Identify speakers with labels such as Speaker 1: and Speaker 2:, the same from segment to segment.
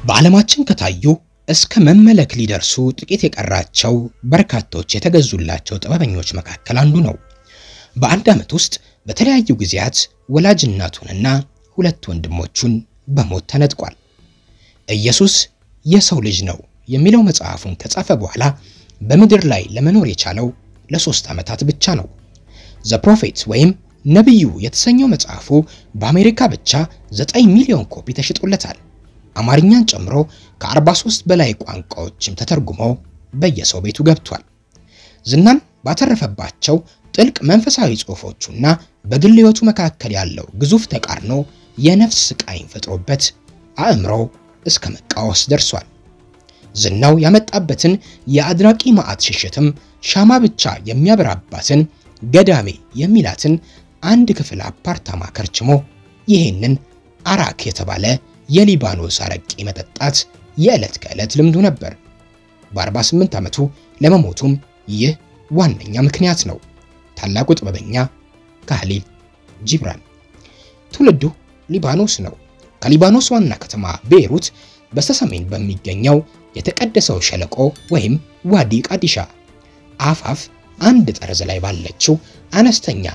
Speaker 1: በዓለማችን ከታዩ እስከ መመለክ ሊደርሱ ጥቂት የቀራቸው በርካቶች የተገዙላቸው ጥበበኞች መካከል አንዱ ነው። በአንድ ዓመት ውስጥ በተለያዩ ጊዜያት ወላጅ እናቱንና ሁለት ወንድሞቹን በሞት ተነጥቋል። ኢየሱስ የሰው ልጅ ነው የሚለው መጽሐፉን ከጻፈ በኋላ በምድር ላይ ለመኖር የቻለው ለ3 ዓመታት ብቻ ነው። ዘ ፕሮፌት ወይም ነብዩ የተሰኘው መጽሐፉ በአሜሪካ ብቻ 9 ሚሊዮን ኮፒ ተሽጦለታል። አማርኛን ጨምሮ ከ43 በላይ ቋንቋዎችም ተተርጉሞ በየሰው ቤቱ ገብቷል። ዝናን ባተረፈባቸው ጥልቅ መንፈሳዊ ጽሑፎቹና በግል ሕይወቱ መካከል ያለው ግዙፍ ተቃርኖ የነፍስ ስቃይን ፈጥሮበት አእምሮ እስከ መቃወስ ደርሷል። ዝናው ያመጣበትን የአድናቂ ማዕት ሽሽትም ሻማ ብቻ የሚያበራባትን ገዳሜ የሚላትን አንድ ክፍል አፓርታማ ከርችሞ ይሄንን አራክ የተባለ የሊባኖስ አረቄ መጠጣት የዕለት ከዕለት ልምዱ ነበር። በ48 ዓመቱ ለመሞቱም ይህ ዋነኛ ምክንያት ነው። ታላቁ ጥበበኛ ካሊል ጂብራን ትውልዱ ሊባኖስ ነው። ከሊባኖስ ዋና ከተማ ቤይሩት በስተሰሜን በሚገኘው የተቀደሰው ሸለቆ ወይም ዋዲ ቃዲሻ አፋፍ አንድ ጠርዝ ላይ ባለችው አነስተኛ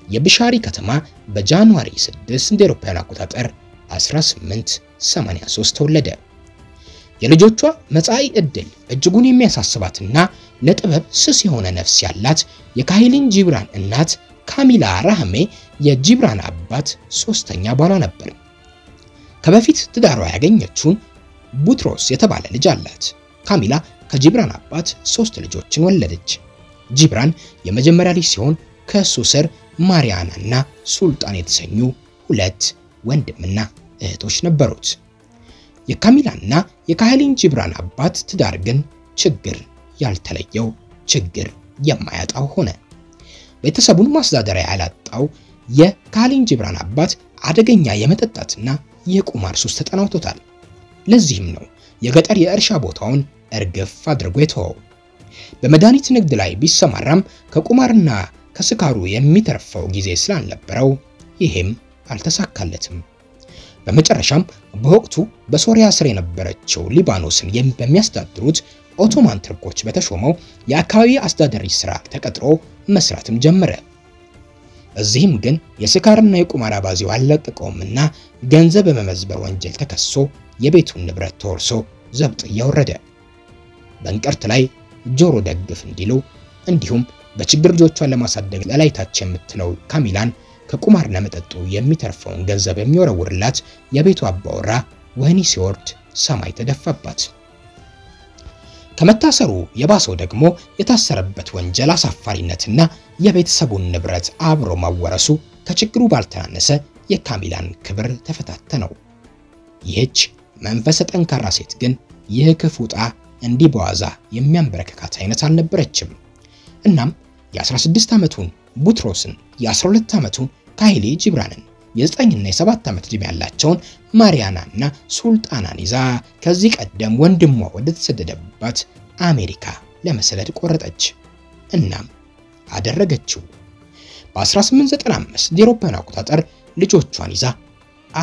Speaker 1: የብሻሪ ከተማ በጃንዋሪ 6 እንደ አውሮፓውያን አቆጣጠር 1883 ተወለደ። የልጆቿ መጻኢ ዕድል እጅጉን የሚያሳስባትና ለጥበብ ስስ የሆነ ነፍስ ያላት የካሊል ጂብራን እናት ካሚላ ራህሜ የጂብራን አባት ሶስተኛ ባሏ ነበር። ከበፊት ትዳሯ ያገኘችውን ቡትሮስ የተባለ ልጅ አላት። ካሚላ ከጂብራን አባት 3 ልጆችን ወለደች። ጂብራን የመጀመሪያ ልጅ ሲሆን ከሱ ስር ማሪያናና ሱልጣን የተሰኙ 2 ወንድምና እህቶች ነበሩት። የካሚላና የካሊል ጂብራን አባት ትዳር ግን ችግር ያልተለየው ችግር የማያጣው ሆነ። ቤተሰቡን ማስተዳደሪያ ያላጣው የካሊል ጂብራን አባት አደገኛ የመጠጣትና የቁማር ሱስ ተጠናውቶታል። ለዚህም ነው የገጠር የእርሻ ቦታውን እርግፍ አድርጎ የተወው። በመድኃኒት ንግድ ላይ ቢሰማራም ከቁማርና ከስካሩ የሚተርፈው ጊዜ ስላልነበረው ይሄም አልተሳካለትም። በመጨረሻም በወቅቱ በሶሪያ ስር የነበረችው ሊባኖስን በሚያስተዳድሩት ኦቶማን ትርኮች በተሾመው የአካባቢ አስተዳዳሪ ስራ ተቀጥሮ መስራትም ጀመረ። እዚህም ግን የስካርና የቁማር አባዜው አልለቀቀውምና ገንዘብ በመመዝበር ወንጀል ተከሶ የቤቱን ንብረት ተወርሶ ዘብጥ እያወረደ በእንቅርት ላይ ጆሮ ደግፍ እንዲሉ እንዲሁም በችግር ልጆቿን ለማሳደግ ለላይታች የምትለው ካሚላን ከቁማርና መጠጡ የሚተርፈውን ገንዘብ የሚወረውርላት የቤቱ አባወራ ወህኒ ሲወርድ ሰማይ ተደፋባት። ከመታሰሩ የባሰው ደግሞ የታሰረበት ወንጀል አሳፋሪነትና የቤተሰቡን ንብረት አብሮ ማወረሱ ከችግሩ ባልተናነሰ የካሚላን ክብር ተፈታተነው። ይህች መንፈሰ ጠንካራ ሴት ግን ይህ ክፉ ዕጣ እንዲህ በዋዛ የሚያንበረከካት አይነት አልነበረችም። እናም የ16 ዓመቱን ቡትሮስን የ12 ዓመቱን ካሊል ጂብራንን የ9 እና የ7 ዓመት ዕድሜ ያላቸውን ማሪያናና ሱልጣናን ይዛ ከዚህ ቀደም ወንድሟ ወደ ተሰደደባት አሜሪካ ለመሰደድ ቆረጠች። እናም አደረገችው። በ1895 የአውሮፓውያን አቆጣጠር ልጆቿን ይዛ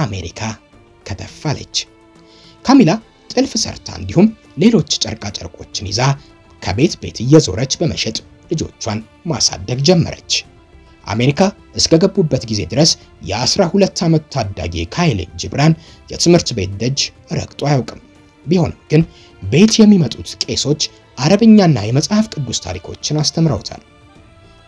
Speaker 1: አሜሪካ ከተፋለች። ካሚላ ጥልፍ ሰርታ እንዲሁም ሌሎች ጨርቃ ጨርቆችን ይዛ ከቤት ቤት እየዞረች በመሸጥ ልጆቿን ማሳደግ ጀመረች። አሜሪካ እስከገቡበት ጊዜ ድረስ የ12 ዓመት ታዳጊ ካሊል ጂብራን የትምህርት ቤት ደጅ ረግጦ አያውቅም። ቢሆንም ግን ቤት የሚመጡት ቄሶች አረብኛና የመጽሐፍ ቅዱስ ታሪኮችን አስተምረውታል።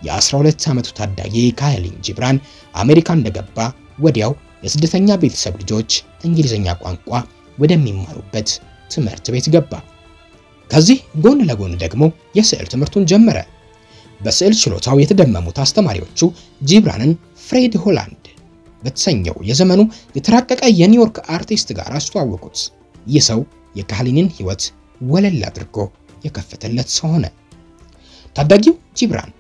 Speaker 1: የ12 ዓመቱ ታዳጊ ካሊል ጂብራን አሜሪካ እንደገባ ወዲያው የስደተኛ ቤተሰብ ልጆች እንግሊዝኛ ቋንቋ ወደሚማሩበት ትምህርት ቤት ገባ። ከዚህ ጎን ለጎን ደግሞ የስዕል ትምህርቱን ጀመረ። በስዕል ችሎታው የተደመሙት አስተማሪዎቹ ጂብራንን ፍሬድ ሆላንድ በተሰኘው የዘመኑ የተራቀቀ የኒውዮርክ አርቲስት ጋር አስተዋወቁት። ይህ ሰው የካሊልን ሕይወት ወለል አድርጎ የከፈተለት ሰው ሆነ። ታዳጊው ጂብራን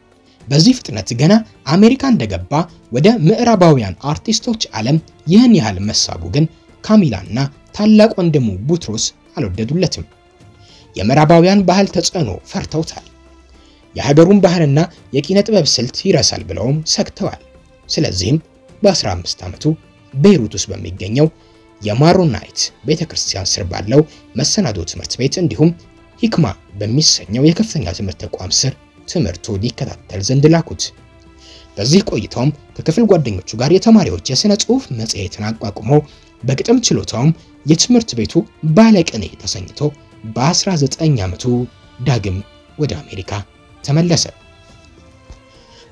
Speaker 1: በዚህ ፍጥነት ገና አሜሪካ እንደገባ ወደ ምዕራባውያን አርቲስቶች ዓለም ይህን ያህል መሳቡ ግን ካሚላና ታላቅ ወንድሙ ቡትሮስ አልወደዱለትም። የምዕራባውያን ባህል ተጽዕኖ ፈርተውታል። የሀገሩን ባህልና የኪነ ጥበብ ስልት ይረሳል ብለውም ሰግተዋል። ስለዚህም በ15 ዓመቱ ቤይሩት ውስጥ በሚገኘው የማሮናይት ቤተክርስቲያን ስር ባለው መሰናዶ ትምህርት ቤት እንዲሁም ሂክማ በሚሰኘው የከፍተኛ ትምህርት ተቋም ስር ትምህርቱ ሊከታተል ዘንድ ላኩት። በዚህ ቆይታውም ከክፍል ጓደኞቹ ጋር የተማሪዎች የሥነ ጽሑፍ መጽሔትን አቋቁሞ በግጥም ችሎታውም የትምህርት ቤቱ ባለቅኔ ተሰኝቶ በ19 ዓመቱ ዳግም ወደ አሜሪካ ተመለሰ።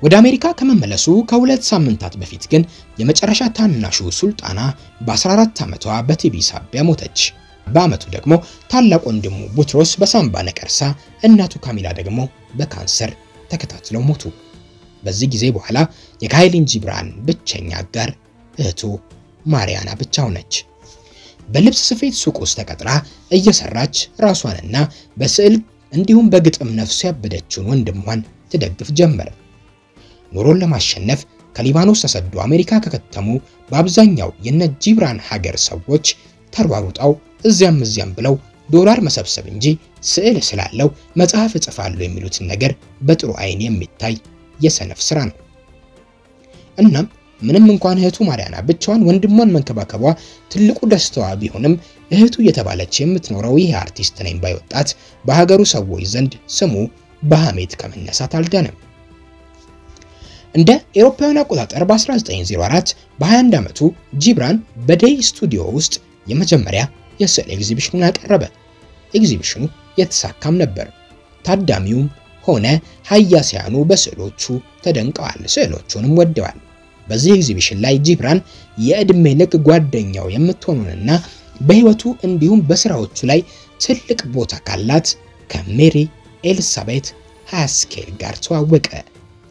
Speaker 1: ወደ አሜሪካ ከመመለሱ ከሁለት ሳምንታት በፊት ግን የመጨረሻ ታናሹ ሱልጣና በ14 ዓመቷ በቲቢ ሳቢያ ሞተች። በአመቱ ደግሞ ታላቅ ወንድሙ ቡትሮስ በሳምባ ነቀርሳ፣ እናቱ ካሚላ ደግሞ በካንሰር ተከታትለው ሞቱ። በዚህ ጊዜ በኋላ የካሂሊን ጂብራን ብቸኛ አጋር እህቱ ማሪያና ብቻ ሆነች። በልብስ ስፌት ሱቅ ውስጥ ተቀጥራ እየሰራች ራሷንና በስዕል እንዲሁም በግጥም ነፍሱ ያበደችውን ወንድሟን ትደግፍ ጀመረ። ኑሮን ለማሸነፍ ከሊባኖስ ተሰዶ አሜሪካ ከከተሙ በአብዛኛው የነ ጂብራን ሀገር ሰዎች ተሯሩጠው እዚያም ብለው ዶላር መሰብሰብ እንጂ ስዕል ስላለው መጽሐፍ እጽፋለሁ የሚሉትን ነገር በጥሩ አይን የሚታይ የሰነፍ ስራ ነው። እናም ምንም እንኳን እህቱ ማሪያና ብቻዋን ወንድሟን መንከባከቧ ትልቁ ደስታዋ ቢሆንም እህቱ የተባለች የምትኖረው ይህ አርቲስት ነኝ ባይ ወጣት በሀገሩ ሰዎች ዘንድ ስሙ በሐሜት ከመነሳት አልዳነም። እንደ አውሮፓውያን አቆጣጠር በ1904 በ21 ዓመቱ ጂብራን በዴይ ስቱዲዮ ውስጥ የመጀመሪያ የስዕል ኤግዚቢሽኑን አቀረበ። ኤግዚቢሽኑ የተሳካም ነበር። ታዳሚውም ሆነ ሀያሲያኑ በስዕሎቹ ተደንቀዋል፣ ስዕሎቹንም ወደዋል። በዚህ ኤግዚቢሽን ላይ ጂብራን የእድሜ ልክ ጓደኛው የምትሆኑንና በህይወቱ እንዲሁም በስራዎቹ ላይ ትልቅ ቦታ ካላት ከሜሪ ኤልሳቤት ሃስኬል ጋር ተዋወቀ።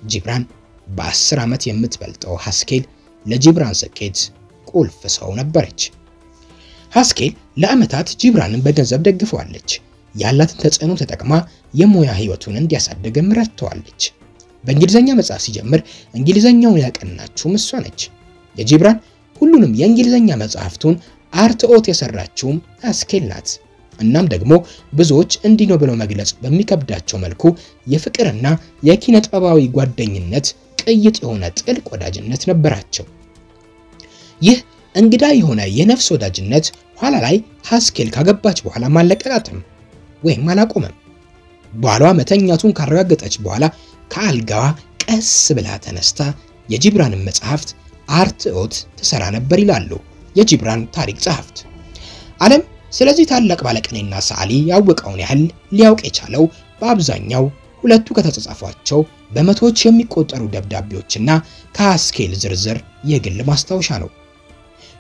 Speaker 1: ጂብራን በ10 ዓመት የምትበልጠው ሃስኬል ለጂብራን ስኬት ቁልፍ ሰው ነበረች። ሃስኬል ለዓመታት ጂብራንን በገንዘብ ደግፈዋለች። ያላትን ተጽዕኖ ተጠቅማ የሙያ ህይወቱን እንዲያሳድግም ረድተዋለች። በእንግሊዘኛ መጽሐፍ ሲጀምር እንግሊዘኛውን ያቀናችው እሷ ነች። የጂብራን ሁሉንም የእንግሊዘኛ መጽሐፍቱን አርትኦት የሰራችውም ሃስኬል ናት። እናም ደግሞ ብዙዎች እንዲህ ነው ብለው መግለጽ በሚከብዳቸው መልኩ የፍቅርና የኪነ ጥበባዊ ጓደኝነት ቅይጥ የሆነ ጥልቅ ወዳጅነት ነበራቸው። ይህ እንግዳ የሆነ የነፍስ ወዳጅነት ኋላ ላይ ሃስኬል ካገባች በኋላ ማለቀቃትም ወይም አላቆመም። ባሏ መተኛቱን ካረጋገጠች በኋላ ከአልጋዋ ቀስ ብላ ተነስታ የጂብራንን መጽሐፍት አርትኦት ትሰራ ነበር ይላሉ የጂብራን ታሪክ ጸሐፍት። ዓለም ስለዚህ ታላቅ ባለቅኔና ሰዓሊ ያወቀውን ያህል ሊያውቅ የቻለው በአብዛኛው ሁለቱ ከተጻጻፏቸው በመቶዎች የሚቆጠሩ ደብዳቤዎችና ከሃስኬል ዝርዝር የግል ማስታወሻ ነው።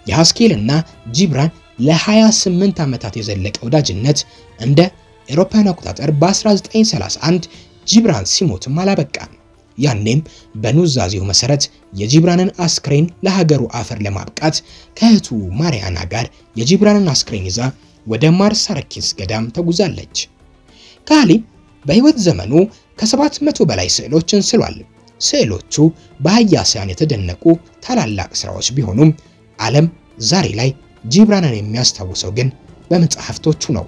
Speaker 1: የሃስኬልና ጂብራን ለ28 ዓመታት የዘለቀ ወዳጅነት እንደ አውሮፓውያን አቆጣጠር በ1931 ጂብራን ሲሞትም አላበቃም። ያኔም በኑዛዜው መሰረት የጂብራንን አስክሬን ለሀገሩ አፈር ለማብቃት ከእህቱ ማሪያና ጋር የጂብራንን አስክሬን ይዛ ወደ ማርሳረኪስ ገዳም ተጉዛለች። ካሂሊን በህይወት ዘመኑ ከ700 በላይ ስዕሎችን ስሏል። ስዕሎቹ በሀያሲያን የተደነቁ ታላላቅ ስራዎች ቢሆኑም ዓለም ዛሬ ላይ ጂብራንን የሚያስታውሰው ግን በመጽሐፍቶቹ ነው።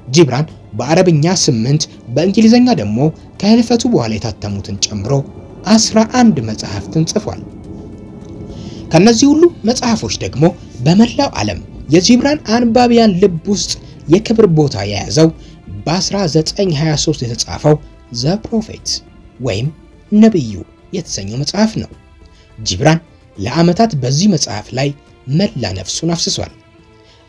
Speaker 1: ጂብራን በአረብኛ 8 በእንግሊዘኛ ደግሞ ከህልፈቱ በኋላ የታተሙትን ጨምሮ 11 መጽሐፍትን ጽፏል። ከነዚህ ሁሉ መጽሐፎች ደግሞ በመላው ዓለም የጂብራን አንባቢያን ልብ ውስጥ የክብር ቦታ የያዘው በ1923 የተጻፈው ዘ ፕሮፌት ወይም ነብዩ የተሰኘው መጽሐፍ ነው። ጂብራን ለዓመታት በዚህ መጽሐፍ ላይ መላ ነፍሱን አፍስሷል።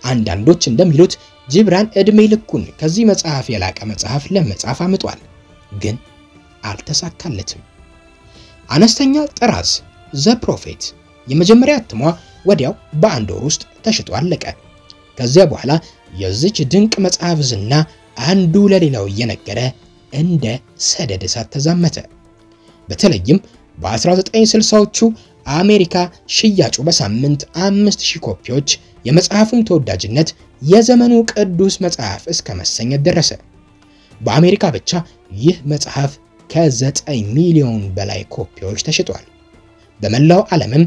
Speaker 1: አንዳንዶች እንደሚሉት ጂብራን እድሜ ልኩን ከዚህ መጽሐፍ የላቀ መጽሐፍ ለመጻፍ አምጧል፣ ግን አልተሳካለትም። አነስተኛ ጥራዝ ዘ ፕሮፌት የመጀመሪያ እትሟ ወዲያው በአንድ ወር ውስጥ ተሽጦ አለቀ። ከዚያ በኋላ የዚች ድንቅ መጽሐፍ ዝና አንዱ ለሌላው እየነገረ እንደ ሰደድ እሳት ተዛመተ። በተለይም በ1960ዎቹ አሜሪካ ሽያጩ በሳምንት 5000 ኮፒዎች፣ የመጽሐፉም ተወዳጅነት የዘመኑ ቅዱስ መጽሐፍ እስከ መሰኘት ደረሰ። በአሜሪካ ብቻ ይህ መጽሐፍ ከ9 ሚሊዮን በላይ ኮፒዎች ተሽጧል። በመላው ዓለምም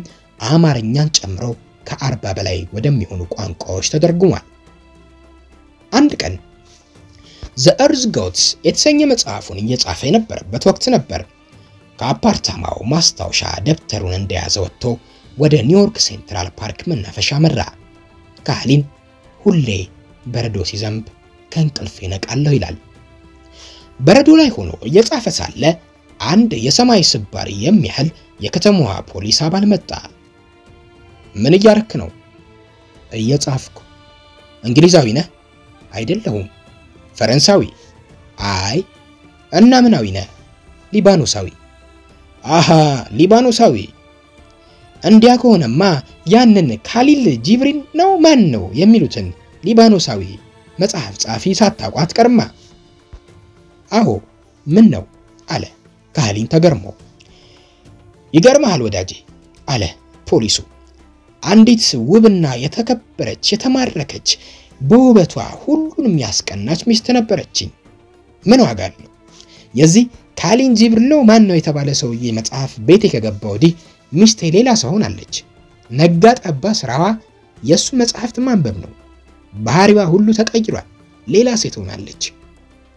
Speaker 1: አማርኛን ጨምሮ ከ40 በላይ ወደሚሆኑ ቋንቋዎች ተተርጉሟል። አንድ ቀን ዘ እርዝ ጎድስ የተሰኘ መጽሐፉን እየጻፈ የነበረበት ወቅት ነበር። ከአፓርታማው ማስታወሻ ደብተሩን እንደያዘ ወጥቶ ወደ ኒውዮርክ ሴንትራል ፓርክ መናፈሻ መራ። ካህሊን ሁሌ በረዶ ሲዘንብ ከእንቅልፍ ይነቃለሁ ይላል። በረዶ ላይ ሆኖ እየጻፈ ሳለ አንድ የሰማይ ስባሪ የሚያህል የከተማዋ ፖሊስ አባል መጣ። ምን እያረክ ነው? እየጻፍኩ። እንግሊዛዊ ነህ? አይደለሁም። ፈረንሳዊ? አይ። እና ምናዊ ነህ? ሊባኖሳዊ። አሃ ሊባኖሳዊ። እንዲያ ከሆነማ ያንን ካሊል ጂብሪን ነው ማን ነው የሚሉትን ሊባኖሳዊ መጽሐፍ ጻፊ ሳታውቋት ቀርማ። አዎ ምን ነው አለ ካህሊን ተገርሞ። ይገርማል ወዳጄ አለ ፖሊሱ። አንዲት ውብና የተከበረች የተማረከች በውበቷ ሁሉንም ያስቀናች ሚስት ነበረችኝ። ምን ዋጋ አለው? የዚህ ካሊል ጂብሪል ነው ማን ነው የተባለ ሰውዬ መጽሐፍ ቤቴ ከገባ ወዲህ ሚስቴ ሌላ ሰው ሆናለች። ነጋ ጠባ ስራዋ የሱ መጽሐፍት ማንበብ ነው። ባህሪዋ ሁሉ ተቀይሯል። ሌላ ሴት ሆናለች።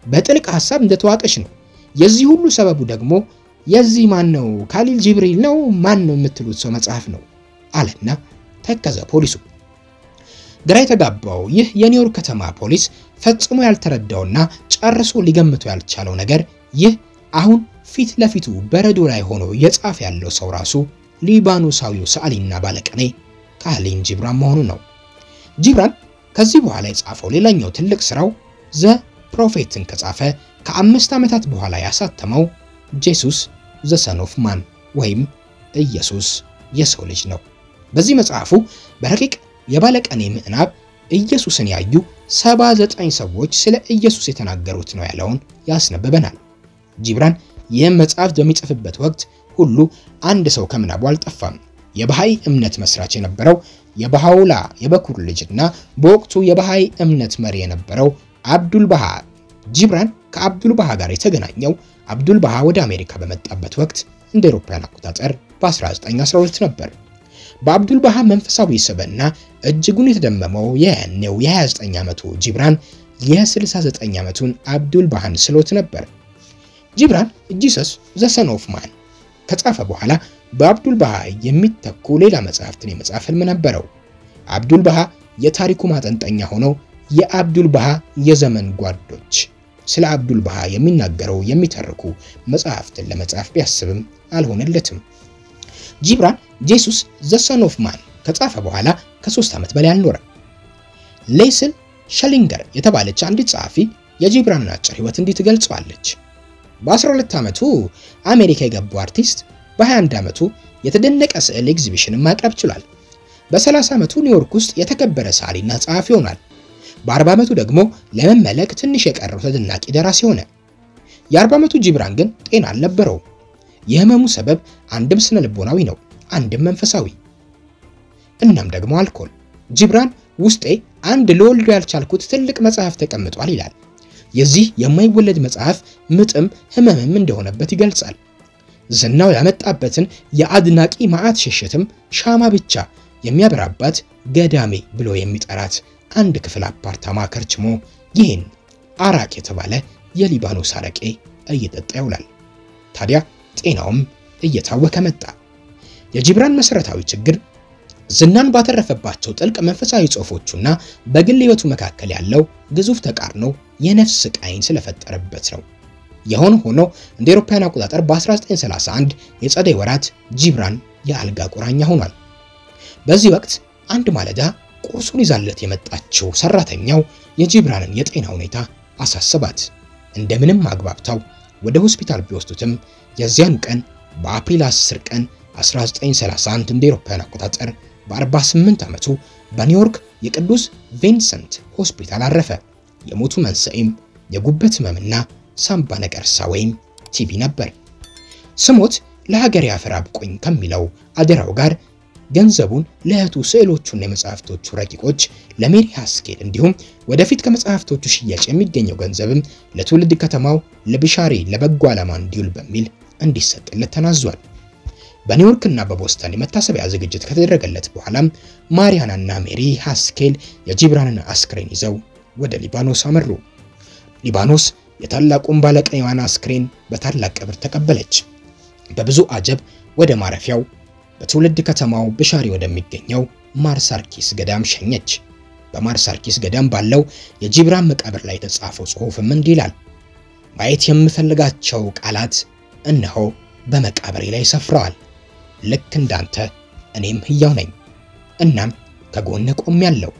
Speaker 1: በጥልቅ ሐሳብ እንደተዋቀሽ ነው። የዚህ ሁሉ ሰበቡ ደግሞ የዚህ ማን ነው ካሊል ጂብሪል ነው ማን ነው የምትሉት ሰው መጽሐፍ ነው አለና ተከዘ ፖሊሱ። ግራ የተጋባው ይህ የኒውዮርክ ከተማ ፖሊስ ፈጽሞ ያልተረዳውና ጨርሶ ሊገምተው ያልቻለው ነገር ይህ አሁን ፊት ለፊቱ በረዶ ላይ ሆኖ የጻፈ ያለው ሰው ራሱ ሊባኖሳዊው ሰዓሊና ባለቅኔ ካህሊን ጂብራን መሆኑ ነው። ጂብራን ከዚህ በኋላ የጻፈው ሌላኛው ትልቅ ስራው ዘ ፕሮፌትን ከጻፈ ከ5 ዓመታት በኋላ ያሳተመው ጄሱስ ዘ ሰን ኦፍ ማን ወይም ኢየሱስ የሰው ልጅ ነው። በዚህ መጽሐፉ በረቂቅ የባለቅኔ ምዕናብ ኢየሱስን ያዩ 79 ሰዎች ስለ ኢየሱስ የተናገሩት ነው ያለውን ያስነብበናል። ጂብራን ይህም መጽሐፍ በሚጽፍበት ወቅት ሁሉ አንድ ሰው ከምናቡ አልጠፋም። የባሃይ እምነት መስራች የነበረው የባሃውላ የበኩር ልጅና በወቅቱ የባሃይ እምነት መሪ የነበረው አብዱል ባሃ። ጂብራን ከአብዱል ባሃ ጋር የተገናኘው አብዱል ባሃ ወደ አሜሪካ በመጣበት ወቅት እንደ አውሮፓውያን አቆጣጠር በ1912 ነበር። በአብዱል ባሃ መንፈሳዊ ስብዕና እጅጉን የተደመመው የያኔው የ29 ዓመቱ ጂብራን የ69 ዓመቱን አብዱል ባሃን ስሎት ነበር። ጂብራን ጂሰስ ዘ ሰን ኦፍ ማን ከጻፈ በኋላ በአብዱል ባሃ የሚተኩ ሌላ መጽሐፍትን የመጻፍ ህልም ነበረው። አብዱል ባሃ የታሪኩ ማጠንጠኛ ሆኖ የአብዱል ባሃ የዘመን ጓዶች ስለ አብዱል ባሃ የሚናገረው የሚተርኩ መጽሐፍትን ለመጻፍ ቢያስብም አልሆነለትም። ጂብራን ጄሱስ ዘ ሰን ኦፍ ማን ከጻፈ በኋላ ከ3 ዓመት በላይ አልኖረም። ሌስል ሸሊንገር የተባለች አንዲት ጸሐፊ የጂብራንን አጭር ህይወት እንዲህ ትገልጸዋለች። በ12 ዓመቱ አሜሪካ የገባው አርቲስት በ21 ዓመቱ የተደነቀ ስዕል ኤግዚቢሽን ማቅረብ ችሏል። በ30 ዓመቱ ኒውዮርክ ውስጥ የተከበረ ሰዓሊና ጸሐፊ ሆኗል። በ40 ዓመቱ ደግሞ ለመመለክ ትንሽ የቀረው ተደናቂ ደራሲ ሆነ። የ40 ዓመቱ ጂብራን ግን ጤና አልነበረውም። የህመሙ ሰበብ አንድም ስነ ልቦናዊ ነው፣ አንድም መንፈሳዊ፣ እናም ደግሞ አልኮል። ጂብራን ውስጤ አንድ ለወልዶ ያልቻልኩት ትልቅ መጽሐፍ ተቀምጧል ይላል። የዚህ የማይወለድ መጽሐፍ ምጥም ህመምም እንደሆነበት ይገልጻል። ዝናው ያመጣበትን የአድናቂ ማዕት ሽሽትም ሻማ ብቻ የሚያበራባት ገዳሜ ብሎ የሚጠራት አንድ ክፍል አፓርታማ ከርችሞ ይህን አራቅ የተባለ የሊባኖስ አረቄ እየጠጣ ይውላል። ታዲያ ጤናውም እየታወከ መጣ። የጂብራን መሰረታዊ ችግር ዝናን ባተረፈባቸው ጥልቅ መንፈሳዊ ጽሑፎቹና በግል ህይወቱ መካከል ያለው ግዙፍ ተቃርኖ የነፍስ ስቃይን ስለፈጠረበት ነው። የሆነ ሆኖ እንደ አውሮፓውያን አቆጣጠር በ1931 የጸደይ ወራት ጂብራን የአልጋ ቁራኛ ሆኗል። በዚህ ወቅት አንድ ማለዳ ቁርሱን ይዛለት የመጣችው ሰራተኛው የጂብራንን የጤና ሁኔታ አሳሰባት። እንደምንም አግባብታው ወደ ሆስፒታል ቢወስዱትም የዚያን ቀን በአፕሪል 10 ቀን 1931 እንደ አውሮፓውያን አቆጣጠር በ48 ዓመቱ በኒውዮርክ የቅዱስ ቪንሰንት ሆስፒታል አረፈ። የሞቱ መንስኤም የጉበት ህመምና ሳምባ ነቀርሳ ወይም ቲቢ ነበር። ስሞት ለሀገር ያፈር አብቆኝ ከሚለው አደራው ጋር ገንዘቡን ለእህቱ ስዕሎቹና የመጽሐፍቶቹ ረቂቆች ለሜሪ ሃስኬል እንዲሁም ወደፊት ከመጽሐፍቶቹ ሽያጭ የሚገኘው ገንዘብም ለትውልድ ከተማው ለብሻሪ ለበጎ ዓላማ እንዲውል በሚል እንዲሰጥለት ተናዟል። በኒውዮርክ እና በቦስተን የመታሰቢያ ዝግጅት ከተደረገለት በኋላም ማሪያናና ሜሪ ሃስኬል የጂብራንን አስክሬን ይዘው ወደ ሊባኖስ አመሩ። ሊባኖስ የታላቁን ባለቅኔዋን አስክሬን በታላቅ ክብር ተቀበለች። በብዙ አጀብ ወደ ማረፊያው በትውልድ ከተማው ብሻሪ ወደሚገኘው ማርሳርኪስ ገዳም ሸኘች። በማርሳርኪስ ገዳም ባለው የጂብራን መቃብር ላይ የተጻፈው ጽሑፍም እንዲህ ይላል። ማየት የምፈልጋቸው ቃላት እነሆ በመቃብሬ ላይ ሰፍረዋል። ልክ እንዳንተ እኔም ሕያው ነኝ። እናም ከጎነ ቆሜያለሁ።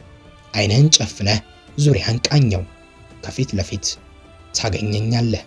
Speaker 1: ዓይንህን ጨፍነህ ዙሪያን ቃኘው። ከፊት ለፊት ታገኘኛለህ።